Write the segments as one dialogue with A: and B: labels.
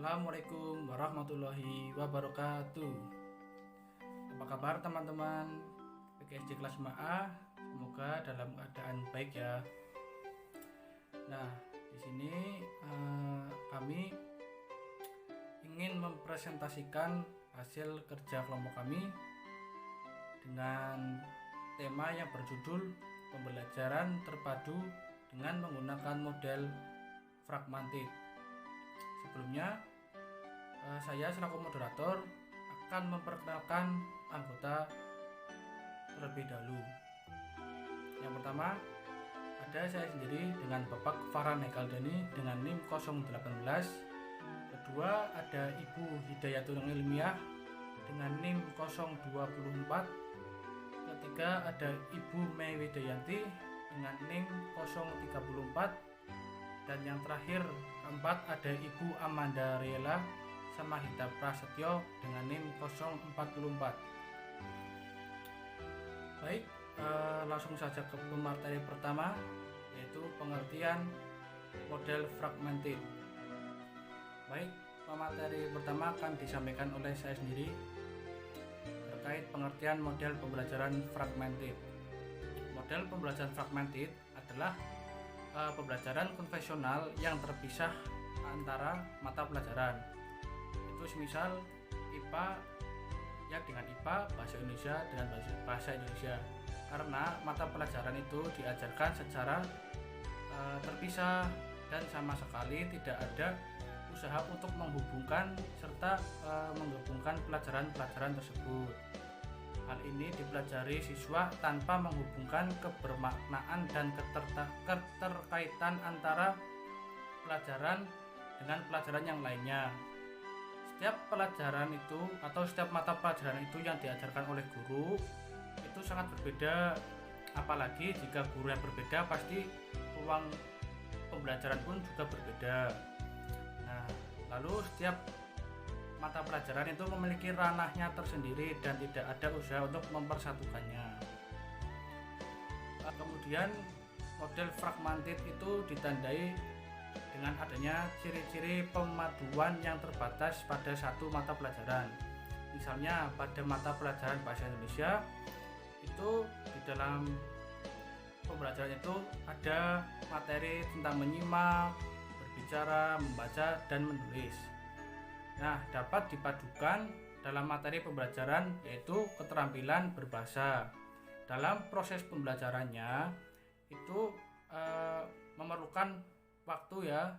A: Assalamualaikum warahmatullahi wabarakatuh. Apa kabar teman-teman PKSD kelas 5A? Semoga dalam keadaan baik ya. Nah, di sini kami ingin mempresentasikan hasil kerja kelompok kami dengan tema yang berjudul pembelajaran terpadu dengan menggunakan model fragmented. Sebelumnya, saya selaku moderator akan memperkenalkan anggota terlebih dahulu. Yang pertama, ada saya sendiri dengan Bapak Farhan Ekaldani dengan NIM 018. Kedua, ada Ibu Hidayatul Ilmiah dengan NIM 024. Ketiga, ada Ibu Mei Widayanti dengan NIM 034. Dan yang terakhir, keempat, ada Ibu Amanda Riela Samahita Prasetyo dengan NIM 044. Baik, langsung saja ke pemateri pertama, yaitu pengertian model fragmented. Baik, pemateri pertama akan disampaikan oleh saya sendiri terkait pengertian model pembelajaran fragmented. Model pembelajaran fragmented adalah pembelajaran konvensional yang terpisah antara mata pelajaran. Itu semisal IPA ya dengan IPA, bahasa Indonesia dengan bahasa Indonesia. Karena mata pelajaran itu diajarkan secara terpisah dan sama sekali tidak ada usaha untuk menghubungkan serta menggabungkan pelajaran-pelajaran tersebut. Hal ini dipelajari siswa tanpa menghubungkan kebermaknaan dan keterkaitan antara pelajaran dengan pelajaran yang lainnya. Setiap pelajaran itu atau setiap mata pelajaran itu yang diajarkan oleh guru itu sangat berbeda. Apalagi jika guru yang berbeda, pasti ruang pembelajaran pun juga berbeda. Nah, lalu setiap mata pelajaran itu memiliki ranahnya tersendiri dan tidak ada usaha untuk mempersatukannya. Kemudian model fragmented itu ditandai dengan adanya ciri-ciri pemaduan yang terbatas pada satu mata pelajaran. Misalnya pada mata pelajaran bahasa Indonesia itu di dalam pembelajaran itu ada materi tentang menyimak, berbicara, membaca, dan menulis. Nah, dapat dipadukan dalam materi pembelajaran yaitu keterampilan berbahasa. Dalam proses pembelajarannya itu memerlukan waktu ya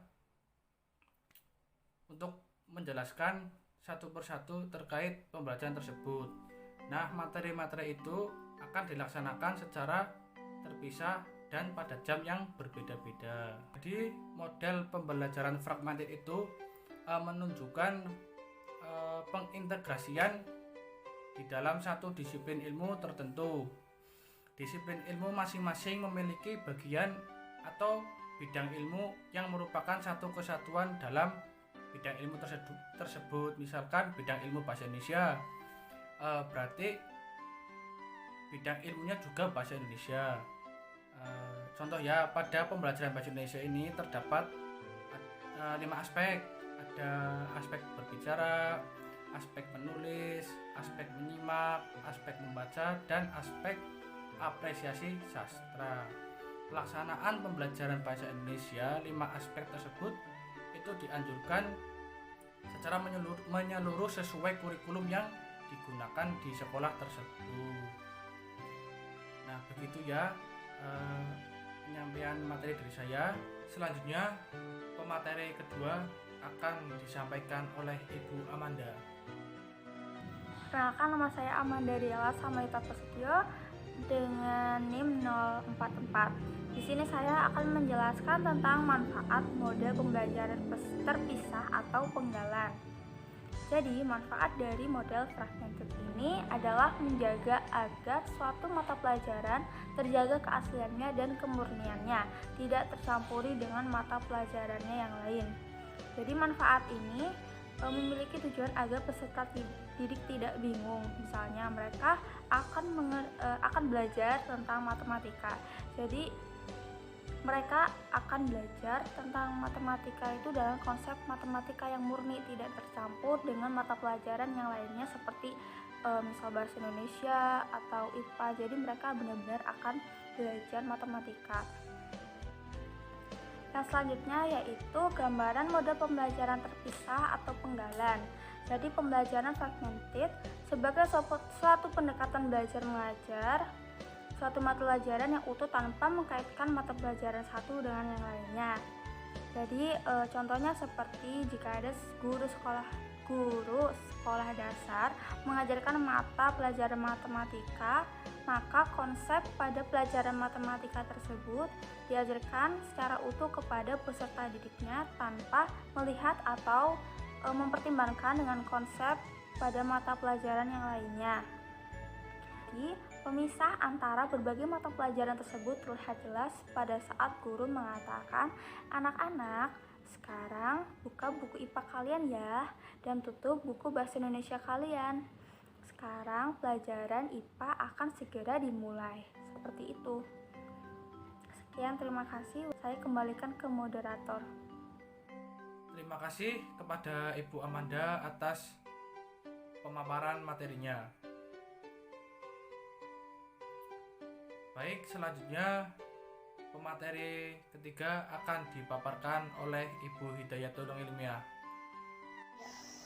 A: untuk menjelaskan satu persatu terkait pembelajaran tersebut. Nah, materi-materi itu akan dilaksanakan secara terpisah dan pada jam yang berbeda-beda. Jadi, model pembelajaran fragmented itu menunjukkan pengintegrasian di dalam satu disiplin ilmu tertentu. Disiplin ilmu masing-masing memiliki bagian atau bidang ilmu yang merupakan satu kesatuan dalam bidang ilmu tersebut. Misalkan bidang ilmu bahasa Indonesia, berarti bidang ilmunya juga bahasa Indonesia. Contoh ya, pada pembelajaran bahasa Indonesia ini terdapat 5 aspek. Ada aspek berbicara, aspek menulis, aspek menyimak, aspek membaca, dan aspek apresiasi sastra. Pelaksanaan pembelajaran bahasa Indonesia 5 aspek tersebut itu dianjurkan secara menyeluruh sesuai kurikulum yang digunakan di sekolah tersebut. Nah, begitu ya penyampaian materi dari saya. Selanjutnya pemateri kedua akan disampaikan oleh Ibu Amanda.
B: Perkenalkan, nama saya Amanda Riela Samahita Prasetyo dengan NIM 044. Di sini saya akan menjelaskan tentang manfaat model pembelajaran terpisah atau penggalan. Jadi, manfaat dari model fragmented ini adalah menjaga agar suatu mata pelajaran terjaga keasliannya dan kemurniannya, tidak tercampuri dengan mata pelajarannya yang lain. Jadi manfaat ini memiliki tujuan agar peserta didik tidak bingung. Misalnya mereka akan belajar tentang matematika. Jadi Mereka akan belajar tentang matematika itu dalam konsep matematika yang murni, tidak tercampur dengan mata pelajaran yang lainnya seperti misal bahasa Indonesia atau IPA. Jadi mereka benar-benar akan belajar matematika. Yang selanjutnya yaitu gambaran model pembelajaran terpisah atau penggalan. Jadi pembelajaran fragmented sebagai suatu pendekatan belajar mengajar suatu mata pelajaran yang utuh tanpa mengkaitkan mata pelajaran satu dengan yang lainnya. Jadi contohnya seperti jika ada guru sekolah dasar mengajarkan mata pelajaran matematika, maka konsep pada pelajaran matematika tersebut diajarkan secara utuh kepada peserta didiknya tanpa melihat atau mempertimbangkan dengan konsep pada mata pelajaran yang lainnya. Jadi, pemisah antara berbagai mata pelajaran tersebut terlihat jelas pada saat guru mengatakan, "Anak-anak, sekarang buka buku IPA kalian ya, dan tutup buku bahasa Indonesia kalian. Sekarang pelajaran IPA akan segera dimulai." Seperti itu. Sekian, terima kasih. Saya kembalikan ke moderator.
A: Terima kasih kepada Ibu Amanda atas pemaparan materinya. Baik, selanjutnya pemateri ketiga akan dipaparkan oleh Ibu Hidayatul Ilmiah.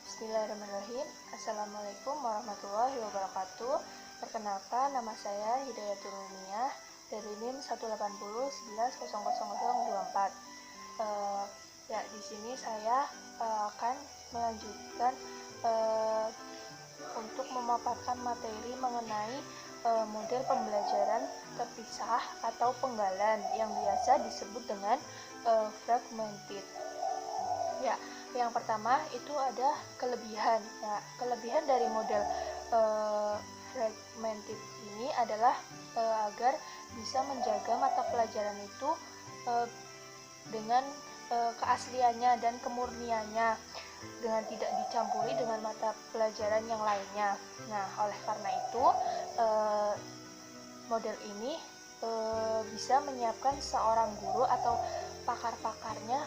C: Bismillahirrahmanirrahim. Assalamualaikum warahmatullahi wabarakatuh. Perkenalkan, nama saya Hidayatul Ilmiah dari NIM 180110024. Ya, di sini saya akan melanjutkan untuk memaparkan materi mengenai model pembelajaran terpisah atau penggalan yang biasa disebut dengan fragmented. Ya, yang pertama itu ada kelebihan. Ya, kelebihan dari model fragmented ini adalah agar bisa menjaga mata pelajaran itu dengan keasliannya dan kemurniannya, dengan tidak dicampuri dengan mata pelajaran yang lainnya. Nah, oleh karena itu model ini bisa menyiapkan seorang guru atau pakar-pakarnya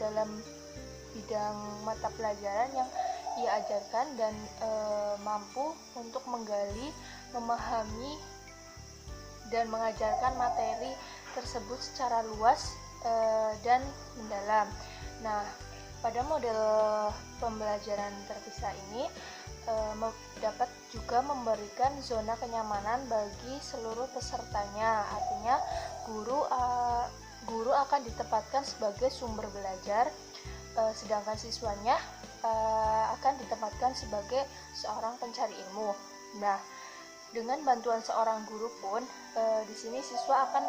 C: dalam bidang mata pelajaran yang ia ajarkan dan mampu untuk menggali, memahami, dan mengajarkan materi tersebut secara luas dan mendalam. Nah, pada model pembelajaran terpisah ini dapat juga memberikan zona kenyamanan bagi seluruh pesertanya. Artinya guru akan ditempatkan sebagai sumber belajar, sedangkan siswanya akan ditempatkan sebagai seorang pencari ilmu. Nah, dengan bantuan seorang guru pun di sini siswa akan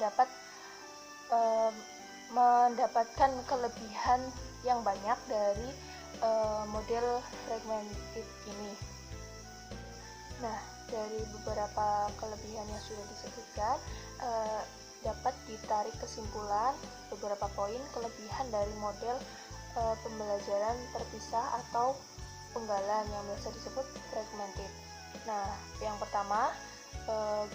C: dapat mendapatkan kelebihan yang banyak dari model fragmented ini. Nah, dari beberapa kelebihan yang sudah disebutkan, dapat ditarik kesimpulan beberapa poin kelebihan dari model pembelajaran terpisah atau penggalan yang biasa disebut fragmented. Nah, yang pertama,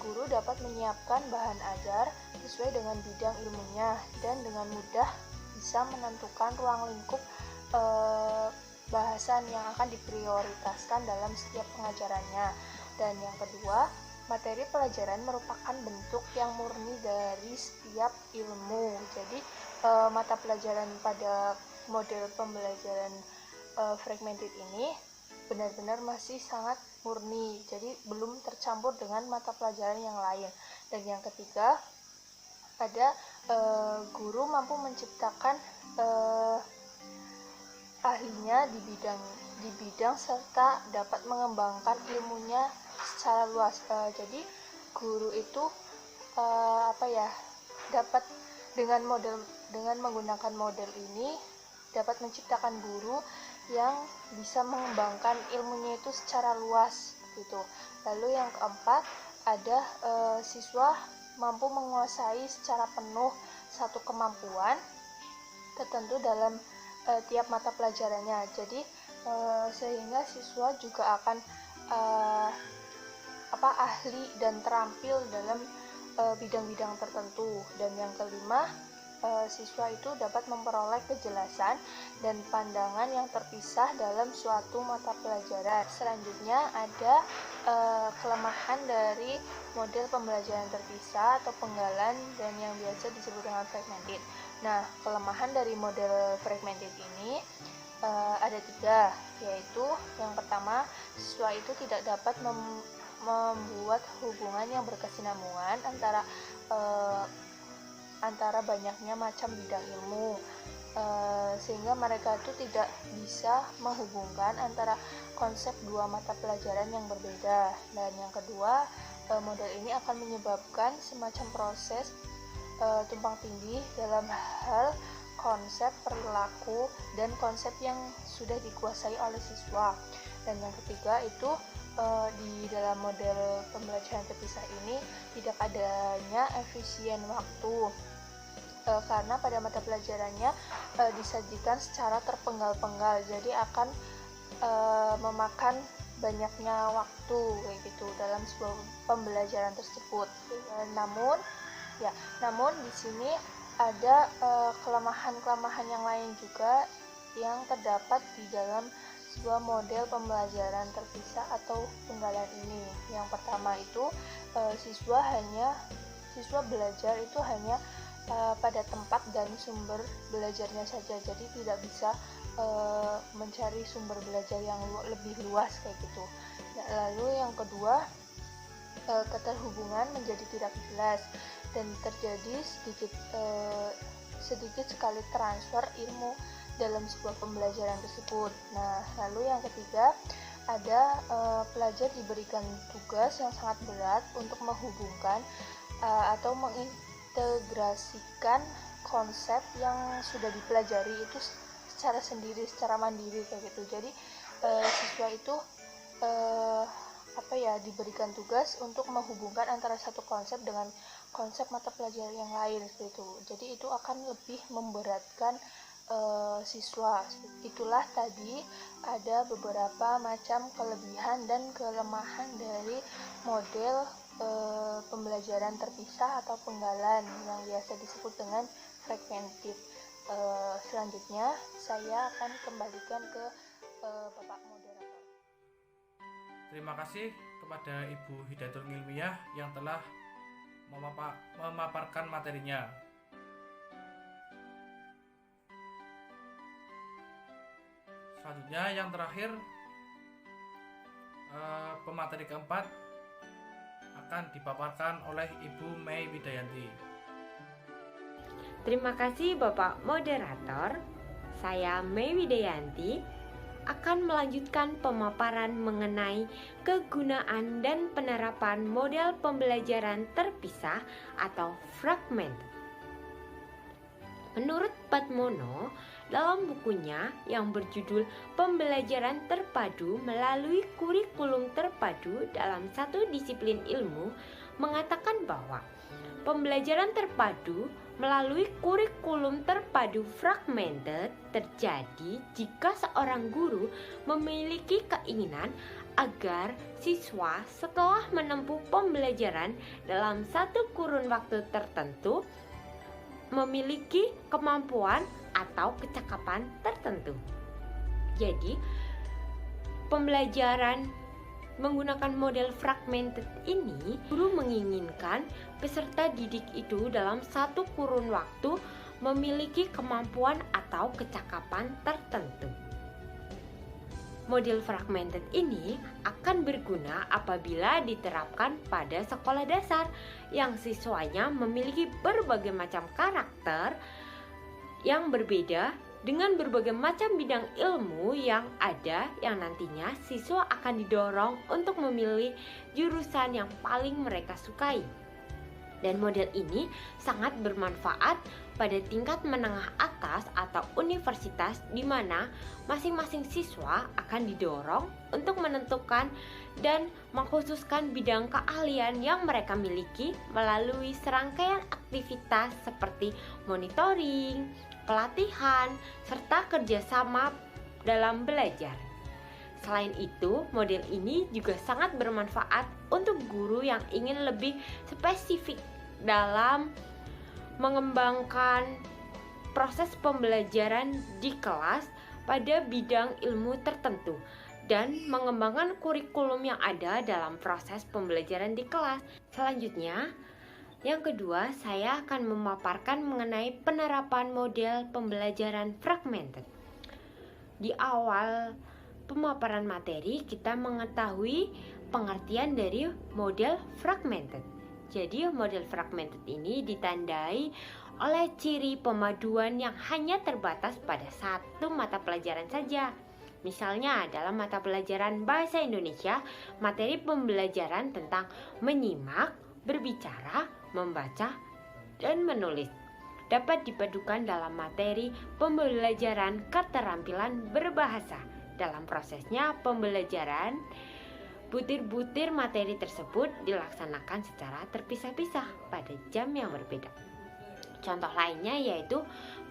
C: guru dapat menyiapkan bahan ajar sesuai dengan bidang ilmunya dan dengan mudah bisa menentukan ruang lingkup bahasan yang akan diprioritaskan dalam setiap pengajarannya. Dan yang kedua, materi pelajaran merupakan bentuk yang murni dari setiap ilmu. Jadi mata pelajaran pada model pembelajaran fragmented ini benar-benar masih sangat murni, jadi belum tercampur dengan mata pelajaran yang lain. Dan yang ketiga, ada guru mampu menciptakan ahlinya di bidang serta dapat mengembangkan ilmunya secara luas. Jadi guru itu dapat dengan menggunakan model ini dapat menciptakan guru yang bisa mengembangkan ilmunya itu secara luas gitu. Lalu yang keempat, ada siswa mampu menguasai secara penuh satu kemampuan tertentu dalam tiap mata pelajarannya. Jadi sehingga siswa juga akan ahli dan terampil dalam bidang-bidang tertentu. Dan yang kelima, siswa itu dapat memperoleh kejelasan dan pandangan yang terpisah dalam suatu mata pelajaran. Selanjutnya ada kelemahan dari model pembelajaran terpisah atau penggalan dan yang biasa disebut dengan fragmented. Nah, kelemahan dari model fragmented ini ada 3, yaitu yang pertama, siswa itu tidak dapat membuat hubungan yang berkesinambungan antara banyaknya macam bidang ilmu, sehingga mereka itu tidak bisa menghubungkan antara konsep 2 mata pelajaran yang berbeda. Dan yang kedua, model ini akan menyebabkan semacam proses tumpang tindih dalam hal konsep, perilaku, dan konsep yang sudah dikuasai oleh siswa. Dan yang ketiga itu di dalam model pembelajaran terpisah ini tidak adanya efisien waktu, karena pada mata pelajarannya disajikan secara terpenggal-penggal, jadi akan memakan banyaknya waktu kayak gitu dalam sebuah pembelajaran tersebut. Namun di sini ada kelemahan-kelemahan yang lain juga yang terdapat di dalam sebuah model pembelajaran terpisah atau penggalan ini. Yang pertama itu siswa belajar itu hanya pada tempat dan sumber belajarnya saja, jadi tidak bisa mencari sumber belajar yang lebih luas kayak gitu. Lalu yang kedua, keterhubungan menjadi tidak jelas dan terjadi sedikit sekali transfer ilmu dalam sebuah pembelajaran tersebut. Nah, lalu yang ketiga, ada pelajar diberikan tugas yang sangat berat untuk menghubungkan atau mengintegrasikan konsep yang sudah dipelajari itu secara sendiri, secara mandiri kayak gitu. Jadi siswa itu diberikan tugas untuk menghubungkan antara satu konsep dengan konsep mata pelajaran yang lain seperti itu. Jadi itu akan lebih memberatkan siswa. Itulah tadi ada beberapa macam kelebihan dan kelemahan dari model pembelajaran terpisah atau penggalan yang biasa disebut dengan fragmented. Selanjutnya saya akan kembalikan ke Bapak moderator.
A: Terima kasih kepada Ibu Hidayatul Ilmiah yang telah memaparkan materinya. Selanjutnya yang terakhir, pemateri keempat akan dipaparkan oleh Ibu May Widayanti.
D: Terima kasih Bapak Moderator. Saya May Widayanti akan melanjutkan pemaparan mengenai kegunaan dan penerapan model pembelajaran terpisah atau fragment. Menurut Padmono, dalam bukunya yang berjudul Pembelajaran Terpadu melalui Kurikulum Terpadu dalam satu disiplin ilmu, mengatakan bahwa pembelajaran terpadu melalui kurikulum terpadu fragmented terjadi jika seorang guru memiliki keinginan agar siswa setelah menempuh pembelajaran dalam satu kurun waktu tertentu memiliki kemampuan atau kecakapan tertentu. Jadi, pembelajaran menggunakan model fragmented ini, guru menginginkan peserta didik itu dalam satu kurun waktu memiliki kemampuan atau kecakapan tertentu. Model fragmented ini akan berguna apabila diterapkan pada sekolah dasar yang siswanya memiliki berbagai macam karakter yang berbeda dengan berbagai macam bidang ilmu yang ada, yang nantinya siswa akan didorong untuk memilih jurusan yang paling mereka sukai. Dan model ini sangat bermanfaat pada tingkat menengah atas atau universitas, di mana masing-masing siswa akan didorong untuk menentukan dan mengkhususkan bidang keahlian yang mereka miliki melalui serangkaian aktivitas seperti monitoring, pelatihan, serta kerjasama dalam belajar. Selain itu, model ini juga sangat bermanfaat untuk guru yang ingin lebih spesifik dalam mengembangkan proses pembelajaran di kelas pada bidang ilmu tertentu dan mengembangkan kurikulum yang ada dalam proses pembelajaran di kelas. Selanjutnya, yang kedua, saya akan memaparkan mengenai penerapan model pembelajaran fragmented. Di awal pemaparan materi, kita mengetahui pengertian dari model fragmented. Jadi, model fragmented ini ditandai oleh ciri pemaduan yang hanya terbatas pada satu mata pelajaran saja. Misalnya, dalam mata pelajaran Bahasa Indonesia, materi pembelajaran tentang menyimak, berbicara, membaca, dan menulis dapat dipadukan dalam materi pembelajaran keterampilan berbahasa. Dalam prosesnya pembelajaran, butir-butir materi tersebut dilaksanakan secara terpisah-pisah pada jam yang berbeda. Contoh lainnya yaitu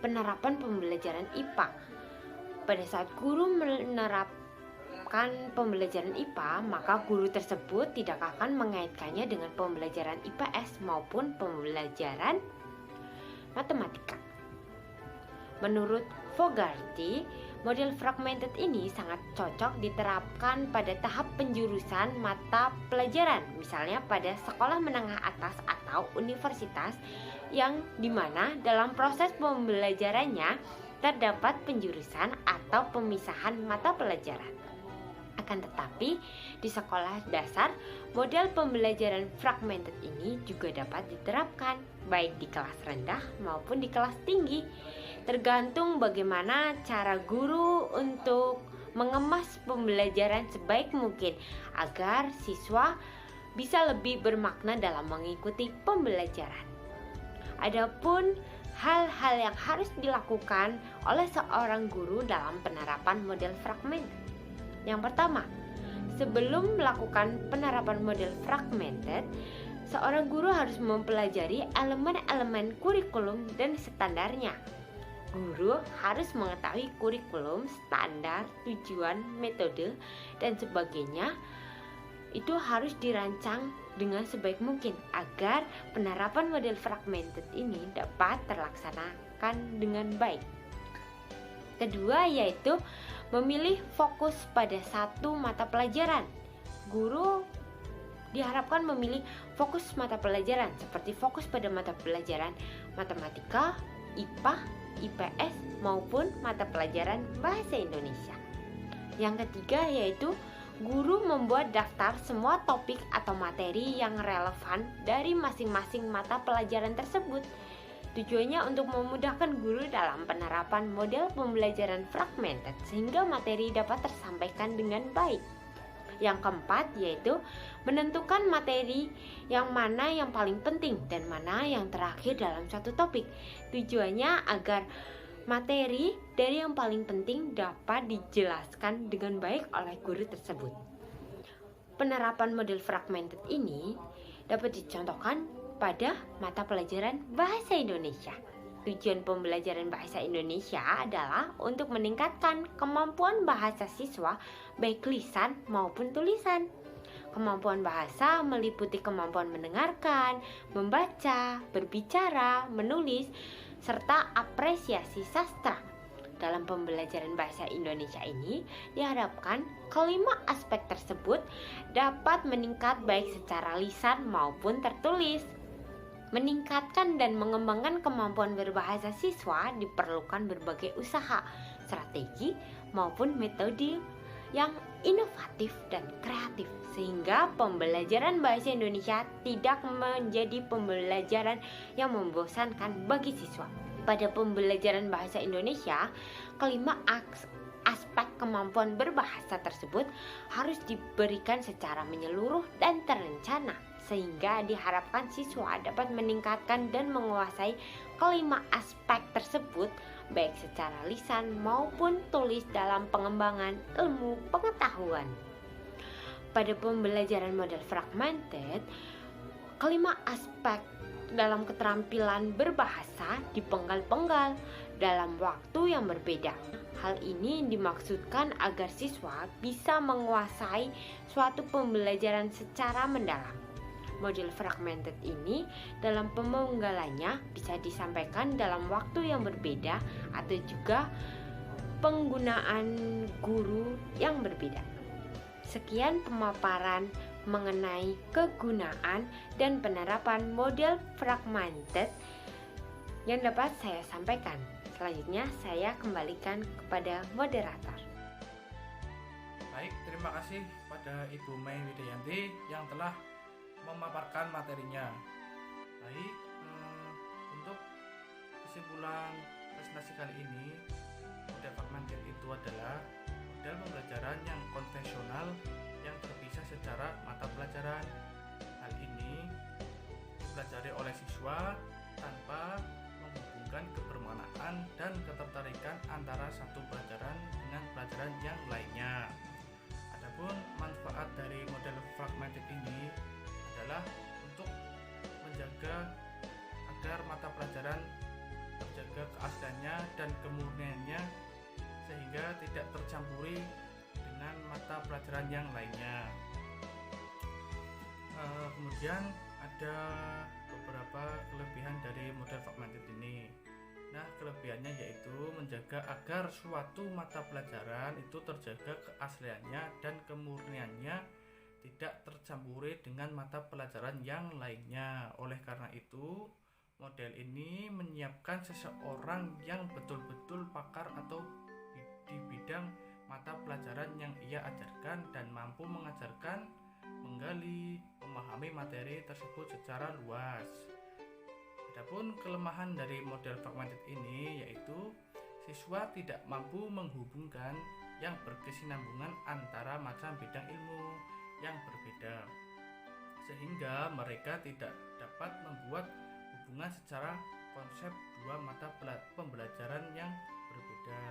D: penerapan pembelajaran IPA. Pada saat guru menerapkan pembelajaran IPA, maka guru tersebut tidak akan mengaitkannya dengan pembelajaran IPS maupun pembelajaran matematika. Menurut Fogarty, model fragmented ini sangat cocok diterapkan pada tahap penjurusan mata pelajaran, misalnya pada sekolah menengah atas atau universitas, yang dimana dalam proses pembelajarannya terdapat penjurusan atau pemisahan mata pelajaran. Akan tetapi, di sekolah dasar, model pembelajaran fragmented ini juga dapat diterapkan, baik di kelas rendah maupun di kelas tinggi, tergantung bagaimana cara guru untuk mengemas pembelajaran sebaik mungkin agar siswa bisa lebih bermakna dalam mengikuti pembelajaran. Adapun hal-hal yang harus dilakukan oleh seorang guru dalam penerapan model fragmented. Yang pertama, sebelum melakukan penerapan model fragmented, seorang guru harus mempelajari elemen-elemen kurikulum dan standarnya. Guru harus mengetahui kurikulum, standar, tujuan, metode, dan sebagainya. Itu harus dirancang dengan sebaik mungkin agar penerapan model fragmented ini dapat terlaksanakan dengan baik. Kedua yaitu memilih fokus pada satu mata pelajaran. Guru diharapkan memilih fokus mata pelajaran seperti fokus pada mata pelajaran matematika, IPA, IPS maupun mata pelajaran Bahasa Indonesia. Yang ketiga yaitu guru membuat daftar semua topik atau materi yang relevan dari masing-masing mata pelajaran tersebut. Tujuannya untuk memudahkan guru dalam penerapan model pembelajaran fragmented sehingga materi dapat tersampaikan dengan baik. Yang keempat yaitu menentukan materi yang mana yang paling penting dan mana yang terakhir dalam suatu topik. Tujuannya agar materi dari yang paling penting dapat dijelaskan dengan baik oleh guru tersebut. Penerapan model fragmented ini dapat dicontohkan pada mata pelajaran Bahasa Indonesia. Tujuan pembelajaran Bahasa Indonesia adalah untuk meningkatkan kemampuan bahasa siswa baik lisan maupun tulisan. Kemampuan bahasa meliputi kemampuan mendengarkan, membaca, berbicara, menulis, serta apresiasi sastra. Dalam pembelajaran Bahasa Indonesia ini diharapkan kelima aspek tersebut dapat meningkat baik secara lisan maupun tertulis. Meningkatkan dan mengembangkan kemampuan berbahasa siswa diperlukan berbagai usaha, strategi maupun metode yang inovatif dan kreatif sehingga pembelajaran Bahasa Indonesia tidak menjadi pembelajaran yang membosankan bagi siswa. Pada pembelajaran Bahasa Indonesia, kelima aspek kemampuan berbahasa tersebut harus diberikan secara menyeluruh dan terencana sehingga diharapkan siswa dapat meningkatkan dan menguasai kelima aspek tersebut baik secara lisan maupun tulis dalam pengembangan ilmu pengetahuan. Pada pembelajaran model fragmented, kelima aspek dalam keterampilan berbahasa dipenggal-penggal dalam waktu yang berbeda. Hal ini dimaksudkan agar siswa bisa menguasai suatu pembelajaran secara mendalam. Model fragmented ini dalam pemenggalannya bisa disampaikan dalam waktu yang berbeda atau juga penggunaan guru yang berbeda. Sekian pemaparan mengenai kegunaan dan penerapan model fragmented yang dapat saya sampaikan. Selanjutnya saya kembalikan kepada moderator.
A: Baik, terima kasih pada Ibu Mei Widayanti yang telah memaparkan materinya. Baik, untuk kesimpulan presentasi kali ini, model fragmented itu adalah model pembelajaran yang konvensional yang terpisah secara mata pelajaran. Hal ini dipelajari oleh siswa tanpa menghubungkan kebermanfaatan dan ketertarikan antara satu pelajaran dengan pelajaran yang lainnya. Adapun manfaat dari model fragmented ini adalah untuk menjaga agar mata pelajaran terjaga keasliannya dan kemurniannya sehingga tidak tercampuri dengan mata pelajaran yang lainnya. Kemudian ada beberapa kelebihan dari model fragmented ini. Nah, kelebihannya yaitu menjaga agar suatu mata pelajaran itu terjaga keasliannya dan kemurniannya tidak tercampuri dengan mata pelajaran yang lainnya. Oleh karena itu, model ini menyiapkan seseorang yang betul-betul pakar atau di bidang mata pelajaran yang ia ajarkan dan mampu mengajarkan, menggali, memahami materi tersebut secara luas. Adapun kelemahan dari model fragmented ini yaitu siswa tidak mampu menghubungkan yang berkesinambungan antara macam bidang ilmu yang berbeda, sehingga mereka tidak dapat membuat hubungan secara konsep dua mata pembelajaran yang berbeda.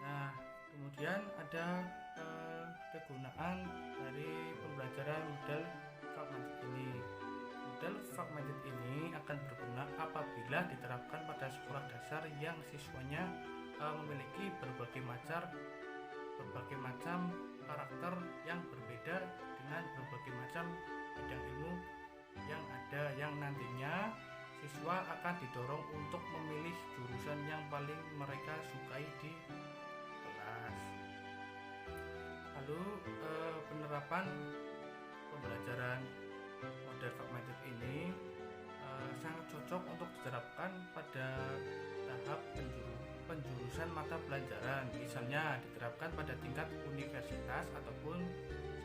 A: Nah, kemudian ada kegunaan dari pembelajaran model fragmented ini. Model fragmented ini akan berguna apabila diterapkan pada sekolah dasar yang siswanya memiliki berbagai macam karakter yang berbeda dengan berbagai macam bidang ilmu yang ada, yang nantinya siswa akan didorong untuk memilih jurusan yang paling mereka sukai di kelas. Lalu penerapan pembelajaran model fragmented ini sangat cocok untuk diterapkan pada tahap penjurusan mata pelajaran, misalnya diterapkan pada tingkat universitas ataupun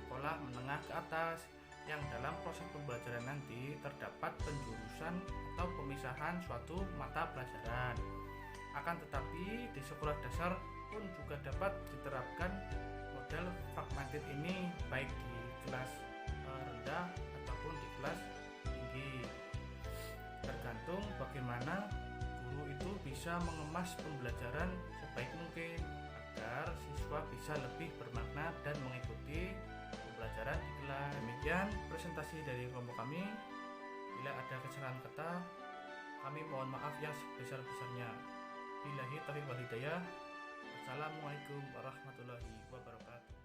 A: sekolah menengah ke atas, yang dalam proses pembelajaran nanti terdapat penjurusan atau pemisahan suatu mata pelajaran. Akan tetapi di sekolah dasar pun juga dapat diterapkan model fragmented ini baik di kelas rendah ataupun di kelas tinggi, tergantung bagaimana guru itu bisa mengemas pembelajaran sebaik mungkin agar siswa bisa lebih bermakna dan mengikuti pembelajaran di kelas. Demikian presentasi dari kelompok kami. Bila ada kesalahan kata, kami mohon maaf yang sebesar-besarnya. Billahi taufiq wal hidayah. Assalamualaikum warahmatullahi wabarakatuh.